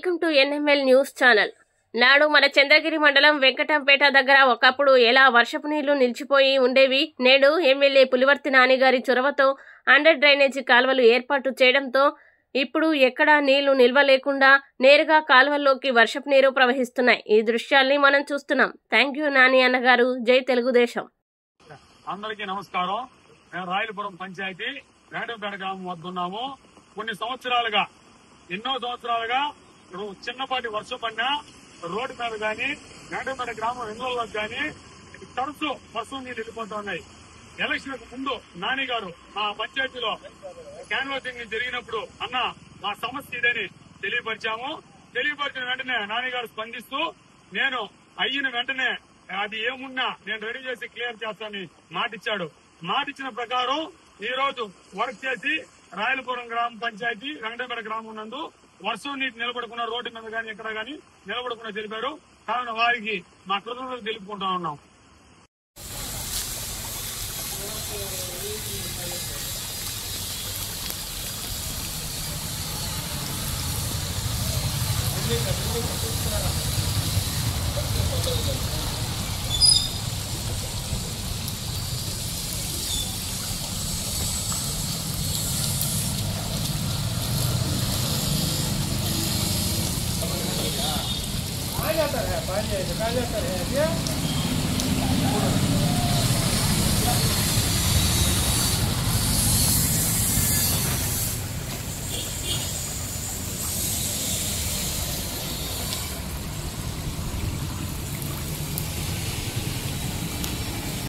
Welcome to NML news channel. నాడు మన చంద్రగిరి మండలం వెంకటంపేట దగ్గర ఒకప్పుడు ఎలా వర్షపు నీళ్లు నిలిచిపోయి ఉండేవి. నేడు ఎమ్మెల్యే పులివర్తి నాని గారి చొరవతో అండర్ డ్రైనేజీ కాల్వలు ఏర్పాటు చేయడంతో ఇప్పుడు ఎక్కడా నీళ్లు నిల్వ లేకుండా నేరుగా కాల్వల్లోకి వర్షపు నీరు ప్రవహిస్తున్నాయి. ఈ దృశ్యాల్ని మనం చూస్తున్నాం. థ్యాంక్ యూ నాని అన్నగారు. జై తెలుగుదేశం. అందరికీ నమస్కారం. మేము రాయలపురం పంచాయతీ వెంకటంపేట గ్రామం వద్ద ఉన్నాము. కొన్ని సంవత్సరాలుగా ఎన్నో సంవత్సరాలుగా చిన్నపాటి వర్షం పడినా రోడ్డు మీద గాని వెంకటంపేట గ్రామం ఇళ్లలో గాని తరచు వర్షం నీళ్ళు వెళ్ళిపోతున్నాయి. ఎలక్షన్ ముందు నాని గారు మా పంచాయతీలో క్యాన్వాసింగ్ జరిగినప్పుడు అన్న మా సమస్య ఇదని తెలియపరిచిన వెంటనే నాని గారు స్పందిస్తూ నేను అయిన వెంటనే అది ఏమున్నా నేను రెడీ చేసి క్లియర్ చేస్తానని మాటిచ్చాడు. మాటిచ్చిన ప్రకారం ఈ రోజు వర్క్ చేసి రాయలపురం గ్రామ పంచాయతీ వెంకటంపేట గ్రామం నందు వర్షం నీటి నిలబడుకున్న రోడ్డు మీద గానీ ఎక్కడ గానీ నిలబడకుండా తెలిపారు. కావున వారికి మా కృతజ్ఞతలు తెలుపుకుంటా ఉన్నాం. आ जाता है पानी, आ जाता है